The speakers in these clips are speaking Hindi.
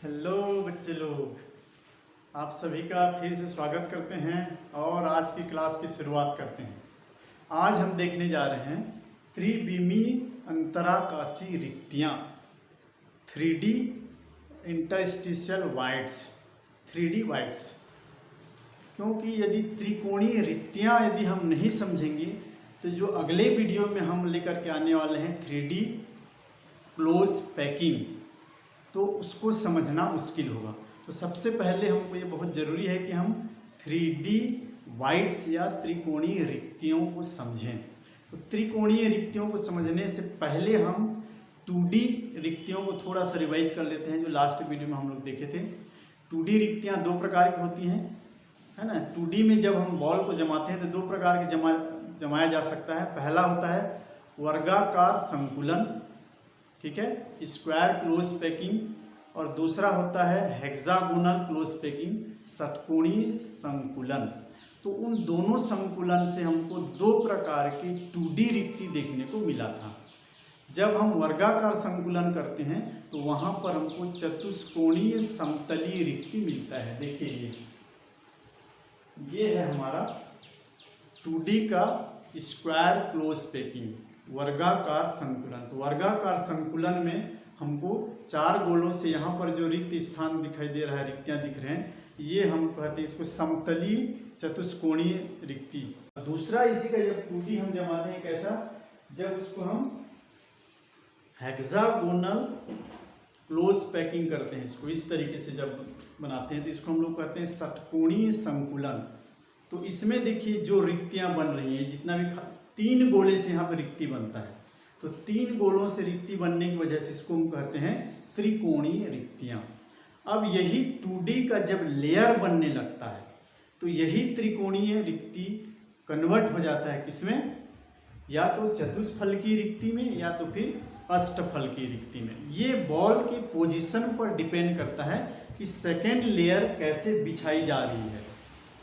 हेलो बच्चे लोग, आप सभी का फिर से स्वागत करते हैं और आज की क्लास की शुरुआत करते हैं। आज हम देखने जा रहे हैं त्रिविमीय अंतराकाशी रिक्तियाँ, 3D interstitial wides, 3D wides. क्योंकि यदि त्रिकोणीय रिक्तियाँ यदि हम नहीं समझेंगे तो जो अगले वीडियो में हम लेकर के आने वाले हैं 3D क्लोज पैकिंग, तो उसको समझना मुश्किल होगा। तो सबसे पहले हमको ये बहुत ज़रूरी है कि हम 3D वाइड्स या त्रिकोणीय रिक्तियों को समझें। तो त्रिकोणीय रिक्तियों को समझने से पहले हम 2D रिक्तियों को थोड़ा सा रिवाइज कर लेते हैं, जो लास्ट वीडियो में हम लोग देखे थे। 2D रिक्तियाँ दो प्रकार की होती हैं, है ना। 2D में जब हम बॉल को जमाते हैं तो दो प्रकार के जमाया जा सकता है। पहला होता है वर्गाकार संकुलन, ठीक है, स्क्वायर क्लोज पैकिंग, और दूसरा होता है हेक्सागोनल क्लोज पैकिंग, षटकोणीय संकुलन। तो उन दोनों संकुलन से हमको दो प्रकार की 2D रिक्ति देखने को मिला था। जब हम वर्गाकार संकुलन करते हैं तो वहां पर हमको चतुष्कोणीय समतलीय रिक्ति मिलता है। देखिए ये है हमारा 2D का स्क्वायर क्लोज पैकिंग, वर्गाकार संकुलन। तो वर्गाकार संकुलन में हमको चार गोलों से यहाँ पर जो रिक्त स्थान दिखाई दे रहा है, रिक्तियाँ दिख रहे हैं, ये हम कहते हैं इसको समतलीय चतुष्कोणीय रिक्ति। दूसरा इसी का जब 2D हम जमाते हैं कैसा, जब उसको हम हेक्सागोनल क्लोज पैकिंग करते हैं, इसको इस तरीके से जब बनाते हैं तो इसको हम लोग कहते हैं षटकोणीय संकुलन। तो इसमें देखिए जो रिक्तियाँ बन रही हैं, जितना भी 3 गोले से यहाँ पर रिक्ति बनता है, तो 3 गोलों से रिक्ति बनने की वजह से इसको हम कहते हैं त्रिकोणीय रिक्तियाँ। अब यही 2D का जब लेयर बनने लगता है तो यही त्रिकोणीय रिक्ति कन्वर्ट हो जाता है किसमें, या तो चतुष्फलकीय रिक्ति में या तो फिर अष्टफलकीय रिक्ति में। ये बॉल के पोजीशन पर डिपेंड करता है कि सेकेंड लेयर कैसे बिछाई जा रही है,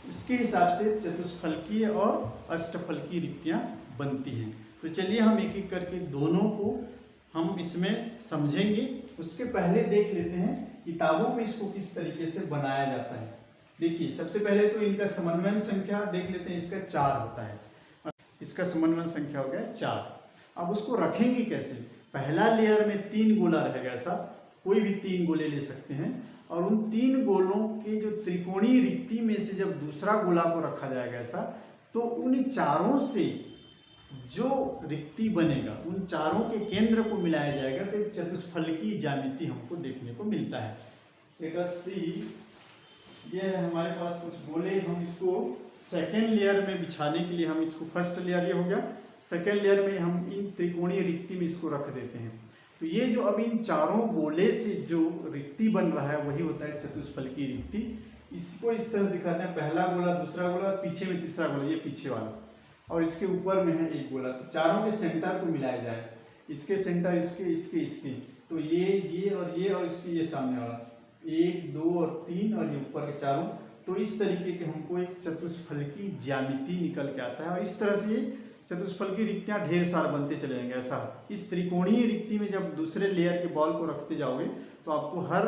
उसके हिसाब से चतुष्फलकीय और अष्टफलकीय रिक्तियाँ बनती हैं। तो चलिए हम एक एक करके दोनों को हम इसमें समझेंगे। उसके पहले देख लेते हैं किताबों में इसको किस तरीके से बनाया जाता है। देखिए सबसे पहले तो इनका समन्वय संख्या देख लेते हैं, इसका 4 होता है, इसका समन्वय संख्या हो गया 4। अब उसको रखेंगे कैसे, पहला लेयर में 3 गोला रहेगा, ऐसा कोई भी 3 गोले ले सकते हैं, और उन 3 गोलों के जो त्रिकोणीय रिक्ति में से जब दूसरा गोला को रखा जाएगा ऐसा, तो उन चारों से जो रिक्ति बनेगा उन चारों के केंद्र को मिलाया जाएगा, तो एक चतुष्फलकीय ज्यामिति हमको देखने को मिलता है। लेट अस सी, ये है हमारे पास कुछ गोले, हम इसको सेकेंड लेयर में बिछाने के लिए हम इसको, फर्स्ट लेयर ये हो गया, सेकेंड लेयर में हम इन त्रिकोणीय रिक्ति में इसको रख देते हैं। तो ये जो अब इन चारों गोले से जो रिक्ति बन रहा है वही होता है चतुष्फलकीय रिक्ति। इसको इस तरह से दिखाते हैं, पहला गोला, दूसरा गोला, पीछे में तीसरा गोला, ये पीछे वाला, और इसके ऊपर में है एक गोला। तो चारों के सेंटर को मिलाया जाए, इसके सेंटर इसके, इसके इसके, तो ये और इसके ये सामने वाला, 1 2 और 3, और ये ऊपर के चारों। तो इस तरीके के हमको एक चतुष्फलकीय ज्यामिति निकल के आता है, और इस तरह से चतुष्फलकीय रिक्तियाँ ढेर सारे बनते चले जाएंगे। ऐसा इस त्रिकोणीय रिक्ति में जब दूसरे लेयर के बॉल को रखते जाओगे तो आपको हर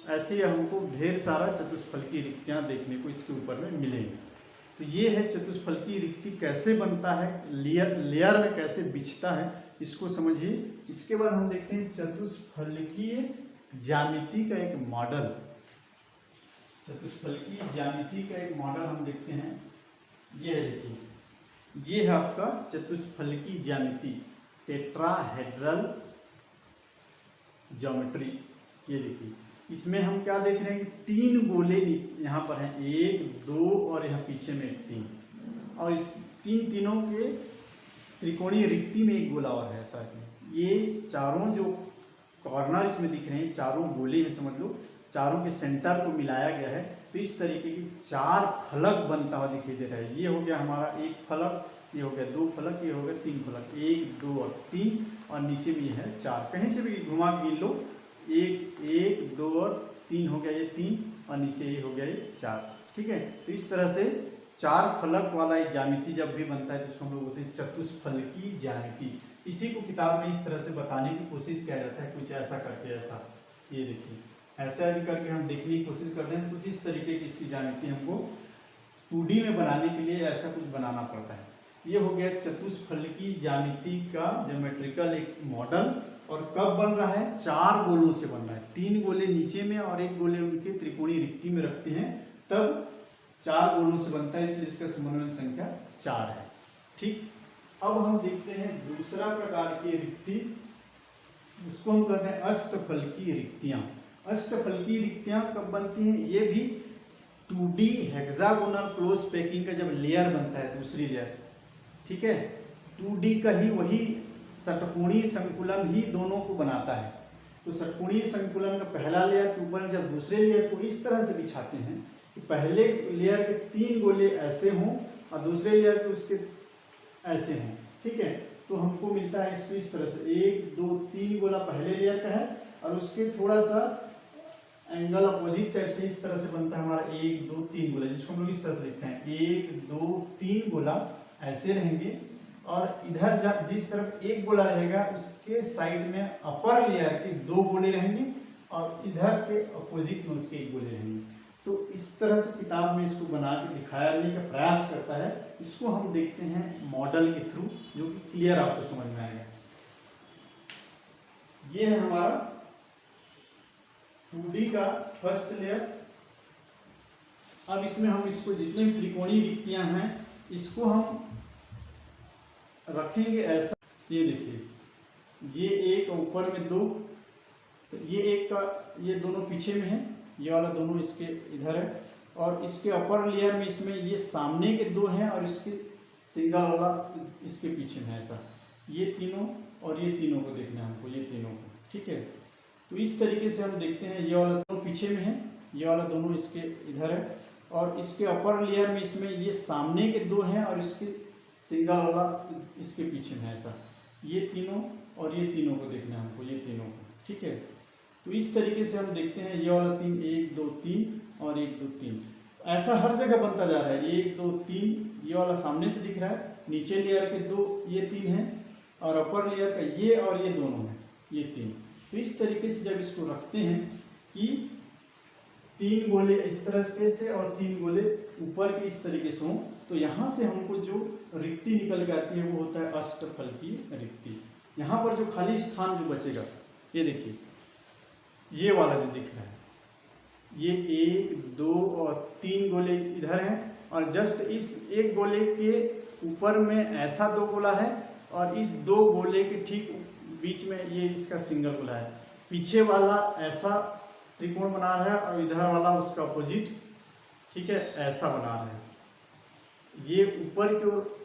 ऐसे हमको ढेर सारा चतुष्फलकीय रिक्तियाँ देखने को इसके ऊपर में मिलेंगी। तो ये है चतुष्फलकीय रिक्ति कैसे बनता है, लेयर में कैसे बिछता है, इसको समझिए। इसके बाद हम देखते हैं चतुष्फलकीय ज्यामिति का एक मॉडल। चतुष्फलकीय ज्यामिति का एक मॉडल हम देखते हैं, ये है, देखिए ये है आपका चतुष्फलकीय ज्यामिति, टेट्राहेड्रल ज्योमेट्री। ये देखिए इसमें हम क्या देख रहे हैं कि 3 गोले यहाँ पर हैं, 1 2 और यहाँ पीछे में 3, और इस तीनों के त्रिकोणीय रिक्ति में एक गोला और है। ऐसा ये चारों जो कॉर्नर इसमें दिख रहे हैं, चारों गोले हैं, समझ लो चारों के सेंटर को मिलाया गया है। तो इस तरीके की 4 फलक बनता हुआ दिखाई दे रहा है। ये हो गया हमारा 1 फलक, ये हो गया 2 फलक, ये हो गया 3 फलक, 1 2 और 3, और नीचे में ये है 4। कहीं से भी घुमा के गिन लो, 1 2 और 3 हो गया, ये 3, और नीचे ये हो गया ये 4, ठीक है। तो इस तरह से 4 फलक वाला ये ज्यामिति जब भी बनता है जिसको हम लोग बोलते हैं चतुष्फलकीय ज्यामिति। इसी को किताब में इस तरह से बताने की कोशिश किया जाता है, कुछ ऐसा करके, ऐसा, ये देखिए ऐसे ऐसे करके हम देखने की कोशिश करते हैं। कुछ इस तरीके की इसकी ज्यामिति हमको 2D में बनाने के लिए ऐसा कुछ बनाना पड़ता है। ये हो गया चतुष्फलकी ज्यामिति का ज्योमेट्रिकल एक मॉडल। और कब बन रहा है? 4 गोलों से बन रहा है। 3 गोले नीचे में और 1 गोले उनके त्रिकोणीय रिक्ति में रखते हैं, तब 4 गोलों से बनता है, इसलिए इसका समन्वय संख्या 4 है। ठीक, अब हम देखते हैं दूसरा प्रकार की रिक्ति, उसको हम कहते हैं अष्टफलकी रिक्तियां। अष्टफलकी रिक्तियां कब बनती हैं? ये भी 2D हेक्सागोनल क्लोज पैकिंग का जब लेयर बनता है, दूसरी लेयर, ठीक है, 2D का ही वही षटकोणीय संकुलन ही दोनों को बनाता है। तो षटकोणीय संकुलन का पहला लेयर के ऊपर जब दूसरे लेयर को इस तरह से बिछाते हैं कि पहले लेयर के 3 गोले ऐसे हों और दूसरे लेयर के उसके ऐसे हों, ठीक है, तो हमको मिलता है इसको इस तरह से 1 2 3 गोला पहले लेयर का है और उसके थोड़ा सा एंगल अपोजिट टाइप से इस तरह से बनता है हमारा 1 2 3 गोला, जिसको हम लोग इस तरह से लिखते हैं 1 2 3 गोला ऐसे रहेंगे। और इधर जिस तरफ 1 गोला रहेगा उसके साइड में अपर लेयर के 2 गोले रहेंगे और इधर के अपोजिट में उसके 1 गोले रहेंगे। तो इस तरह से किताब में इसको बना के दिखाने का प्रयास करता है। इसको हम देखते हैं मॉडल के थ्रू, जो कि क्लियर आपको समझ में आएगा। ये है हमारा 2D का फर्स्ट लेयर। अब इसमें हम इसको जितने भी त्रिकोणीय रिक्तियां हैं इसको हम रखेंगे ऐसा। ये देखिए, ये एक ऊपर में 2, तो ये एक का ये दोनों पीछे में है, ये वाला दोनों इसके इधर है, और इसके अपर लेयर में इसमें ये सामने के 2 हैं और इसके सिंगल वाला इसके पीछे में ऐसा। ये तीनों और ये तीनों को देखना है हमको, ये तीनों को, ठीक है। तो इस तरीके से हम देखते हैं, ये वाला दोनों पीछे में है, ये वाला दोनों इसके इधर है, और इसके अपर लेयर में इसमें ये सामने के 2 हैं और इसके सिंगल वाला इसके पीछे में ऐसा। ये तीनों और ये तीनों को देखना है हमको, ये तीनों को, ठीक है। तो इस तरीके से हम देखते हैं, ये वाला 3 1 2 3 और 1 2 3 ऐसा हर जगह बनता जा रहा है। 1 2 3 ये वाला सामने से दिख रहा है, नीचे लेयर के 2 ये 3 हैं और अपर लेयर का ये और ये दोनों हैं, ये 3। तो इस तरीके से जब इसको रखते हैं कि 3 गोले इस तरह से और 3 गोले ऊपर के इस तरीके से हों, तो यहाँ से हमको जो रिक्ति निकल के आती है वो होता है अष्टफलकी रिक्ति। यहाँ पर जो खाली स्थान जो बचेगा, ये देखिए, ये वाला जो दिख रहा है, ये 1 2 और 3 गोले इधर हैं और जस्ट इस 1 गोले के ऊपर में ऐसा 2 गोला है और इस 2 गोले के ठीक बीच में ये इसका सिंगल गोला है। पीछे वाला ऐसा त्रिकोण बना रहा है और इधर वाला उसका अपोजिट, ठीक है, ऐसा बना रहा है। ये ऊपर की ओर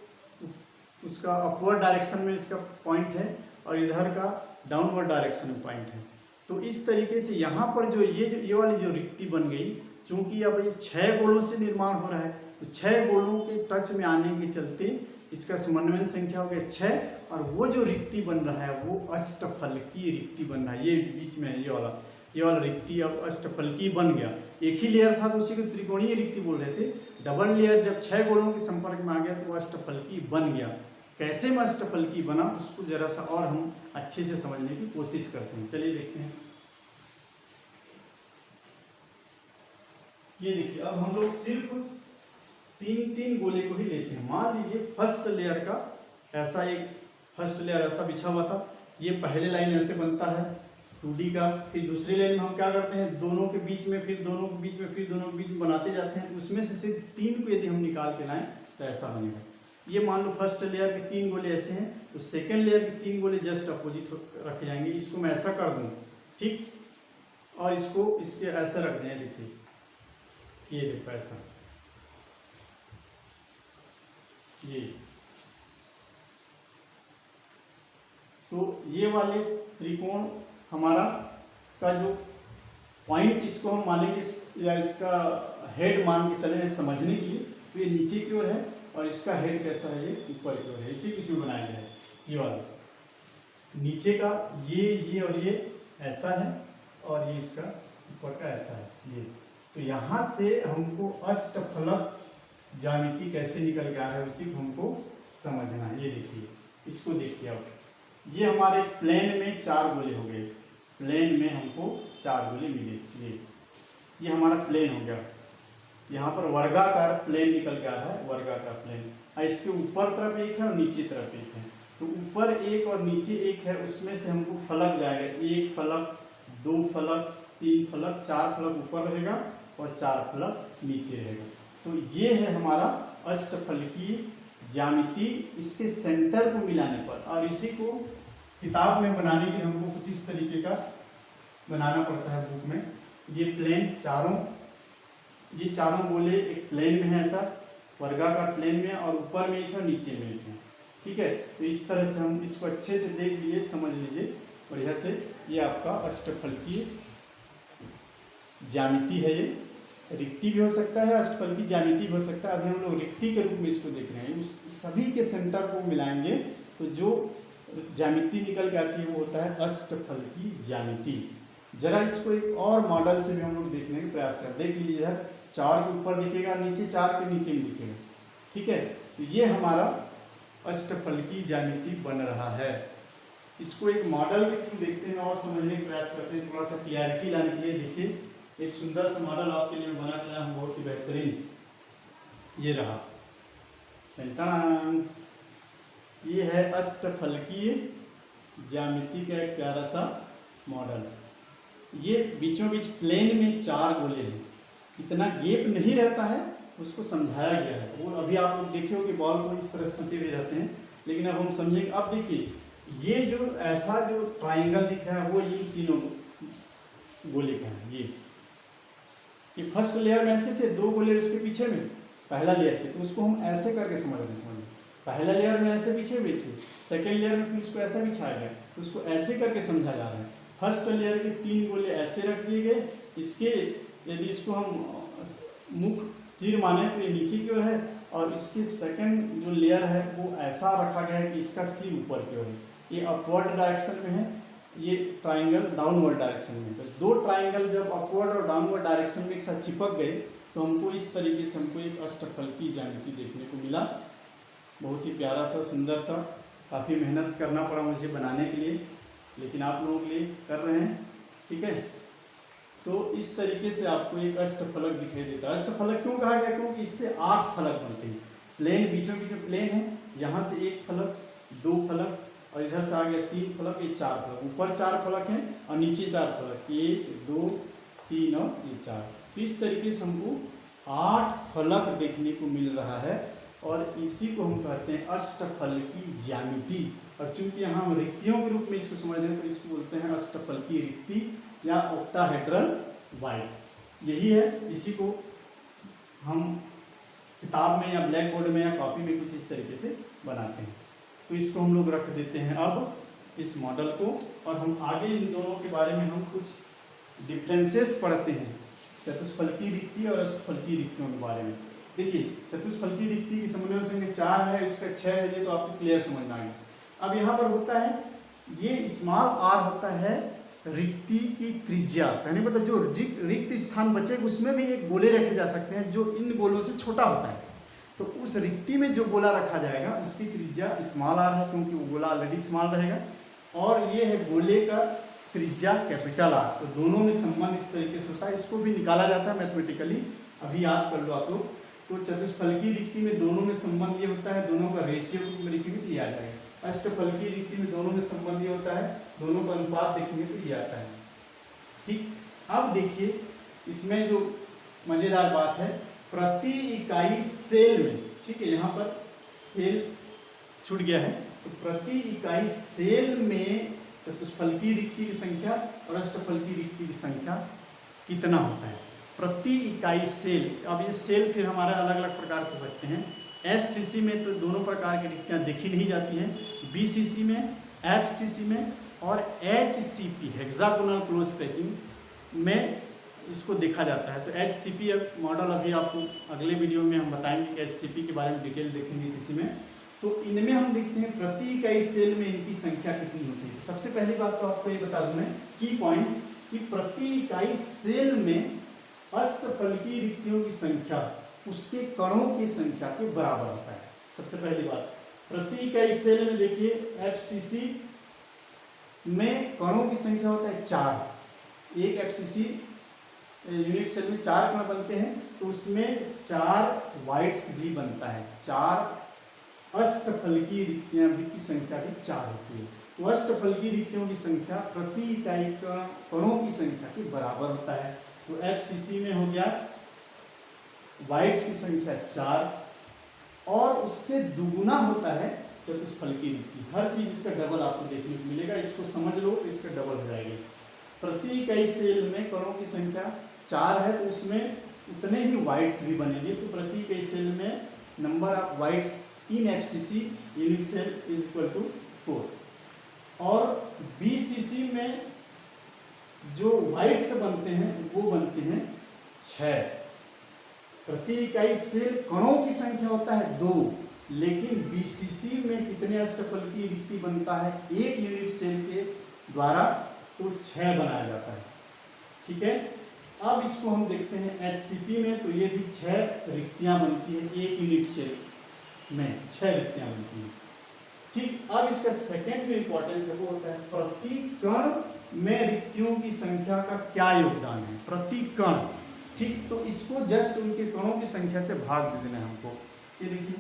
उसका अपवर्ड डायरेक्शन में इसका पॉइंट है और इधर का डाउनवर्ड डायरेक्शन में पॉइंट है। तो इस तरीके से यहाँ पर जो ये वाली जो रिक्ति बन गई, चूंकि अब ये 6 गोलों से निर्माण हो रहा है, तो 6 गोलों के टच में आने के चलते इसका समन्वय संख्या हो गया 6 और वो जो रिक्ति बन रहा है वो अष्टफलकी रिक्ति बन रहा है। ये बीच में ये वाला रिक्ति अब अष्टफलकी बन गया। एक ही लेयर था तो उसी को त्रिकोणीय रिक्ति बोल रहे थे, डबल लेयर जब 6 गोलों के संपर्क में आ गया तो अष्टफलकी बन गया। कैसे में अष्टफलकी बना उसको जरा सा और हम अच्छे से समझने की कोशिश करते हैं। चलिए देखते हैं। ये देखिए, अब हम लोग सिर्फ 3 गोले को ही लेते हैं। मान लीजिए फर्स्ट लेयर का ऐसा एक फर्स्ट लेयर ऐसा बिछा हुआ था, ये पहले लाइन ऐसे बनता है 2D का। फिर दूसरी लाइन में हम क्या करते हैं, दोनों के बीच में, फिर दोनों के बीच में, फिर दोनों के बीच में बनाते जाते हैं। तो उसमें से सिर्फ 3 को यदि हम निकाल के लाएं तो ऐसा बनेगा। ये मान लो फर्स्ट लेयर के 3 गोले ऐसे हैं, तो सेकेंड लेयर के 3 गोले जस्ट अपोजिट रखे जाएंगे। इसको मैं ऐसा कर दूँ, ठीक, और इसको इसके ऐसा रख दें। देखिए, ये देखो ऐसा, ये तो ये वाले त्रिकोण हमारा का जो पॉइंट, इसको हम मानेंगे या इसका हेड मान के चले समझने के लिए, तो ये नीचे की ओर है और इसका हेड कैसा है, ये ऊपर की ओर है। इसी को इसमें बनाया गया है। ये वाला नीचे का ये और ये ऐसा है और ये इसका ऊपर का ऐसा है। ये तो यहाँ से हमको अष्टफलक ज्यामिति कैसे निकल के आ रहा है उसी को हमको समझना है। ये देखिए, इसको देखिए, अब ये हमारे प्लेन में 4 गोले हो गए, प्लेन में हमको 4 गोले मिले। ये हमारा प्लेन हो गया। यहाँ पर वर्गाकार प्लेन निकल के आ रहा है, वर्गाकार प्लेन। और इसके ऊपर तरफ एक है और नीचे तरफ एक है। तो ऊपर एक और नीचे एक है, उसमें से हमको फलक जाएगा, 1 फलक, 2 फलक, 3 फलक, 4 फलक ऊपर रहेगा और 4 फलक नीचे रहेगा। तो ये है हमारा अष्टफलकीय ज्यामिति, इसके सेंटर को मिलाने पर। और इसी को किताब में बनाने के लिए हमको कुछ इस तरीके का बनाना पड़ता है बुक में। ये प्लेन ये चारों गोले एक प्लेन में है, ऐसा वर्गाकार प्लेन में, और ऊपर में एक है, नीचे में एक है। ठीक है, तो इस तरह से हम इसको अच्छे से देख लिए, समझ लीजिए बढ़िया से। ये आपका अष्टफलकीय ज्यामिति है। ये रिक्ति भी हो सकता है, अष्टफलकीय ज्यामिति भी हो सकता है। अभी हम लोग रिक्ति के रूप में इसको देख रहे हैं। उस सभी के सेंटर को मिलाएंगे तो जो ज्यामिति निकल के आती है वो होता है अष्टफलकीय ज्यामिति। जरा इसको एक और मॉडल से भी हम लोग देखने का प्रयास करें। देख लीजिए, इधर 4 के ऊपर दिखेगा, नीचे 4 के नीचे भी दिखेगा। ठीक है, तो ये हमारा अष्टफलकीय ज्यामिति बन रहा है। इसको एक मॉडल के थ्रू देखते हैं और समझने का प्रयास करते हैं, थोड़ा सा क्लियरिटी लाने के लिए। देखिए, एक सुंदर सा मॉडल आपके लिए बना के लाया हूं, बहुत ही बेहतरीन। ये रहा, ये है अष्टफलकीय ज्यामिति का एक प्यारा सा मॉडल। ये बीचों बीच प्लेन में 4 गोले हैं, इतना गेप नहीं रहता है, उसको समझाया गया है। वो अभी आप लोग देखे हो कि बॉल को इस तरह सटे हुए रहते हैं, लेकिन अब हम समझेंगे। अब देखिए, ये जो ऐसा जो ट्राइंगल दिख रहा है वो ये तीनों गोले का है। ये फर्स्ट लेयर में ऐसे थे, 2 गोले उसके पीछे में पहला लेयर थे, तो उसको हम ऐसे करके समझ पहला लेयर में ऐसे बिछे हुए थे, सेकेंड लेयर में फिर उसको ऐसा बिछाया गया, तो उसको ऐसे करके समझा जा रहा है। फर्स्ट लेयर के 3 गोले ऐसे रख दिए गए, इसके यदि इसको हम मुख सिर माने तो ये नीचे की ओर है, और इसके सेकंड जो लेयर है वो ऐसा रखा गया है कि इसका सिर ऊपर की ओर है। ये अपवर्ड डायरेक्शन में है, ये ट्राइंगल डाउनवर्ड डायरेक्शन में। तो 2 ट्राइंगल जब अपवर्ड और डाउनवर्ड डायरेक्शन में एक साथ चिपक गए तो हमको इस तरीके से हमको एक अष्टफलकीय ज्यामिति देखने को मिला। बहुत ही प्यारा सा, सुंदर सा। काफ़ी मेहनत करना पड़ा मुझे बनाने के लिए, लेकिन आप लोगों के लिए कर रहे हैं। ठीक है, तो इस तरीके से आपको एक अष्टफलक दिखाई देता है। अष्टफलक क्यों कहा गया? क्योंकि इससे 8 फलक बनते हैं। प्लेन बीचों बीच में प्लेन है, यहाँ से 1 फलक, 2 फलक, और इधर से आ गया 3 फलक, ये 4 फलक। ऊपर 4 फलक हैं और नीचे 4 फलक, 1, 2, 3 और ये 4। तो इस तरीके से हमको 8 फलक देखने को मिल रहा है, और इसी को हम कहते हैं अष्टफलकीय ज्यामिति। और चूंकि यहाँ हम रिक्तियों के रूप में इसको समझ रहे हैं तो इसको बोलते हैं अष्टफलकीय रिक्ति या ऑक्टाहेड्रल वाइड। यही है, इसी को हम किताब में या ब्लैक बोर्ड में या कॉपी में कुछ इस तरीके से बनाते हैं। तो इसको हम लोग रख देते हैं अब इस मॉडल को, और हम आगे इन दोनों के बारे में हम कुछ डिफरेंसेस पढ़ते हैं, चतुष्फलकीय रिक्ति और अष्टफलकीय रिक्तियों के बारे में। देखिए, चतुष्फलकीय रिक्ति की समन्वय संख्या 4 है, इसका 6 है, ये तो आपको क्लियर समझ में आएगा। अब यहाँ पर होता है, ये स्मॉल r होता है रिक्ति की त्रिज्या। कहने मतलब जो रिक्त स्थान बचे उसमें भी एक गोले रखे जा सकते हैं जो इन गोलों से छोटा होता है। तो उस रिक्ति में जो गोला रखा जाएगा उसकी त्रिज्या स्मॉल r है, क्योंकि वो गोला ऑलरेडी स्मॉल रहेगा, और ये है गोले का त्रिज्या कैपिटल R। तो दोनों में संबंध इस तरीके से होता है, इसको भी निकाला जाता है मैथमेटिकली, अभी याद कर लो आप लोग। तो चतुष्फलकीय रिक्ति में दोनों में संबंध ये होता है, दोनों का रेशियो लिख भी दिया जाएगा। अष्टफलकीय रिक्ति में दोनों में संबंध ये होता है, दोनों का अनुपात देखने को ये आता है। ठीक, अब देखिए इसमें जो मजेदार बात है, प्रति इकाई सेल में, ठीक है, यहाँ पर सेल छूट गया है, तो प्रति इकाई सेल में चतुष्फलकीय रिक्ति की संख्या और अष्टफलकीय रिक्ति की संख्या कितना होता है प्रति इकाई सेल। अब ये सेल फिर हमारे अलग अलग प्रकार हो सकते हैं। SCC में तो दोनों प्रकार की रिक्तियाँ देखी नहीं जाती हैं, BCC में, FCC में और HCP हेक्सागोनल क्लोज पैकिंग में इसको देखा जाता है। तो HCP मॉडल अभी आपको अगले वीडियो में हम बताएंगे कि HCP के बारे में डिटेल देखेंगे किसी में। तो इनमें हम देखते हैं प्रति इकाई सेल में इनकी संख्या कितनी होती है। सबसे पहली बात तो आपको ये बता दूं मैं, की पॉइंट, कि प्रति इकाई सेल में अष्टफलकीय रिक्तियों की संख्या उसके कणों की संख्या के बराबर होता है। सबसे पहली बात, प्रति इकाई सेल में देखिए FCC में कणों की संख्या होता है 4। एक एफसीसी यूनिट सेल में 4 कण बनते हैं, तो उसमें 4 वाइट्स भी बनता है, 4 अष्टफलकीय रिक्तियां भी की संख्या भी 4 होती है। तो अष्टफलकीय रिक्तियों की संख्या प्रति इकाई कणों की संख्या के बराबर होता है। तो एफसीसी में हो गया वाइट्स की संख्या 4 और उससे दुगुना होता है चतुष्फलकीय रिक्ति। हर चीज इसका डबल आपको देखने को मिलेगा, इसको समझ लो तो इसका डबल हो जाएगी। प्रति इकाई सेल में कणों की संख्या 4 है, तो उसमें उतने ही वाइट्स भी बनेंगे। तो प्रति इकाई सेल में number of voids in FCC unit cell is equal to 4। और बीसीसी में जो वाइट्स बनते हैं वो बनते हैं 6। प्रति इकाई सेल कणों की संख्या होता है 2, लेकिन बीसीसी में कितने अष्टफलकीय रिक्ति बनता है एक यूनिट सेल के द्वारा, तो 6 बनाया जाता है। ठीक है, अब इसको हम देखते हैं एचसीपी में, तो ये भी 6 रिक्तियां बनती है एक यूनिट सेल में, 6 रिक्तियां बनती हैं। ठीक, अब इसका सेकंड जो इंपॉर्टेंट है वो होता है प्रति कण में रिक्तियों की संख्या का क्या योगदान है, प्रति कण। ठीक, तो इसको जस्ट उनके कणों की संख्या से भाग दे देना है हमको। ये देखिए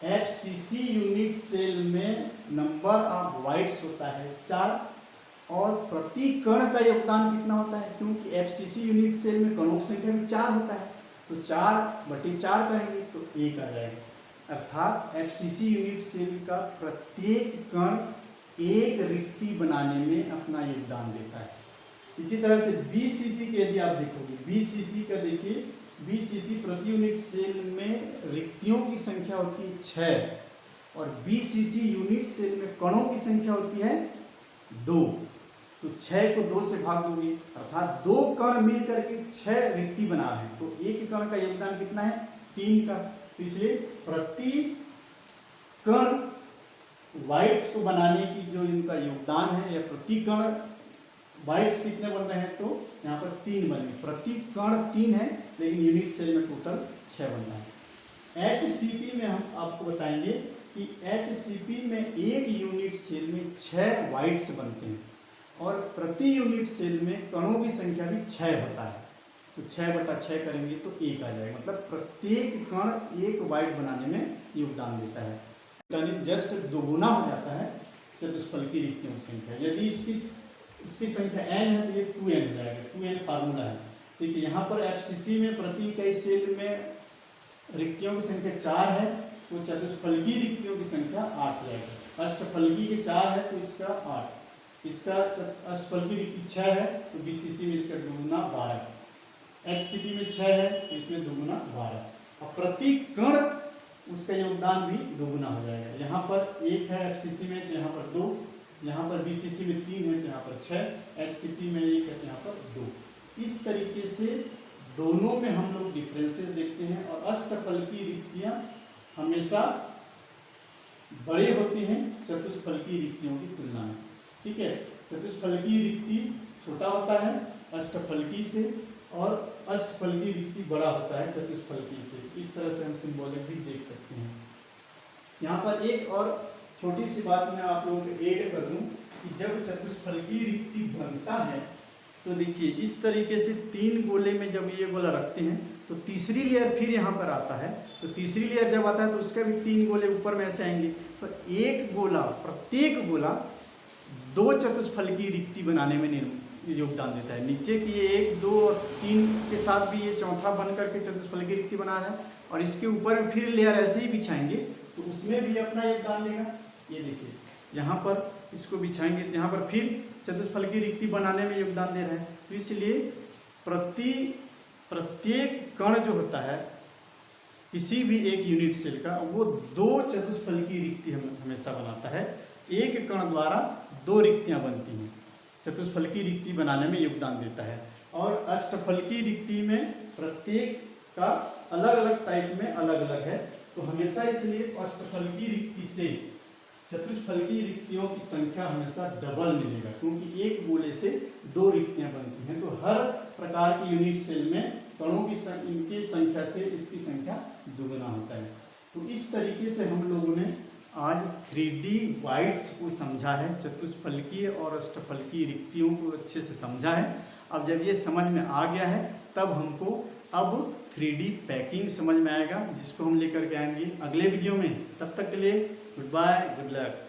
एफसीसी यूनिट सेल में नंबर ऑफ वाइट्स होता है 4 और प्रति कण का योगदान कितना होता है, क्योंकि एफसीसी यूनिट सेल में कणों की संख्या में 4 होता है, तो 4/4 करेंगे तो 1 आ जाएगा। अर्थात एफसीसी यूनिट सेल का प्रत्येक कण एक रिक्ति बनाने में अपना योगदान देता है। इसी तरह से बीसीसी के यदि आप देखोगे, बीसीसी का देखिए, बीसीसी प्रति यूनिट सेल में रिक्तियों की संख्या होती है 6 और बीसीसी यूनिट सेल में कणों की संख्या होती है 2। तो 6 को 2 से भाग दोगे, अर्थात 2 कण मिल करके 6 रिक्ति बना रहे हैं, तो एक कण का योगदान कितना है, 3 का। तो इसलिए प्रति कण वाइट्स को बनाने की जो इनका योगदान है, या प्रति कण वाइट्स कितने बन रहे हैं, तो यहाँ पर 3 बनेंगे। प्रति कण 3 है, लेकिन यूनिट सेल में टोटल 6 बन रहा है। एचसीपी में हम आपको बताएंगे कि एचसीपी में एक यूनिट सेल में 6 वाइट्स बनते हैं और प्रति यूनिट सेल में कणों की संख्या भी 6 होता है। तो 6/6 करेंगे तो 1 आ जाएगा, मतलब प्रत्येक कण एक वाइट बनाने में योगदान देता है, यानी जस्ट दोगुना हो जाता है चतुष्फलकीय रिक्तियों की संख्या। यदि इसकी संख्या n है तो ये 2n हो जाएगा, 2n फार्मूला है। देखिए यहाँ पर एफसीसी में प्रति इकाई सेल में रिक्तियों की संख्या 4 है, तो चतुष्फलकीय रिक्तियों की संख्या 8 हो जाएगी। अष्टफलकीय के 4 है तो इसका 8, इसका अष्टफलकीय रिक्ति 6 है, तो बीसीसी में इसका दुगुना 12, एचसीपी में 6 है तो इसमें दुगुना 12। और प्रति कण उसका योगदान भी दुगुना हो जाएगा। यहाँ पर 1 है एफसीसी में, तो यहाँ पर 2, यहाँ पर बीसीसी में 3 है तो यहाँ पर 6, एचसीपी में 1 है तो यहाँ पर 2। इस तरीके से दोनों में हम लोग डिफरेंसेस देखते हैं, और अष्टफलकीय रिक्तियाँ हमेशा बड़े होते हैं चतुष्फलकीय रिक्तियों की तुलना में। ठीक है, चतुष्फलकीय रिक्ति छोटा होता है अष्टफलकीय से, और अष्टफलकीय रिक्ति बड़ा होता है चतुष्फलकीय से। इस तरह से हम सिंबॉलिक भी देख सकते हैं। यहाँ पर एक और छोटी सी बात मैं आप लोगों को ऐड कर दूं कि जब चतुष्फलकीय रिक्ति बनता है तो देखिए इस तरीके से 3 गोले में जब ये गोला रखते हैं तो तीसरी लेयर फिर यहाँ पर आता है, तो तीसरी लेयर जब आता है तो उसका भी 3 गोले ऊपर में ऐसे आएंगे, तो एक गोला, प्रत्येक गोला 2 चतुष्फलकीय रिक्ति बनाने में योगदान देता है। नीचे की ये 1, 2 और 3 के साथ भी ये चौथा बन करके चतुष्फलकीय रिक्ति बना रहा है, और इसके ऊपर फिर लेयर ऐसे ही बिछाएंगे तो उसमें भी अपना योगदान देगा। ये देखिए यहाँ पर इसको बिछाएंगे तो यहाँ पर फिर चतुष्फलकीय रिक्ति बनाने में योगदान दे रहा है। तो इसलिए प्रत्येक कण जो होता है किसी भी एक यूनिट सेल का, वो 2 चतुष्फलकीय रिक्ति हमेशा बनाता है। एक कण द्वारा 2 रिक्तियां बनती हैं, चतुष्फलकीय रिक्ति बनाने में योगदान देता है। और अष्टफलकीय रिक्ति में प्रत्येक का अलग अलग टाइप में अलग अलग है, तो हमेशा इसलिए अष्टफलकीय रिक्ति से चतुष्फलकीय रिक्तियों की संख्या हमेशा डबल मिलेगा, क्योंकि एक गोले से 2 रिक्तियां बनती हैं। तो हर प्रकार की यूनिट सेल में कणों की इनकी संख्या से इसकी संख्या दुगुना होता है। तो इस तरीके से हम लोगों ने आज 3D वाइड्स को समझा है, चतुष्फलकीय और अष्टफलकीय रिक्तियों को अच्छे से समझा है। अब जब ये समझ में आ गया है तब हमको अब 3D पैकिंग समझ में आएगा, जिसको हम लेकर के आएंगे अगले वीडियो में। तब तक के लिए गुड बाय, गुड लक।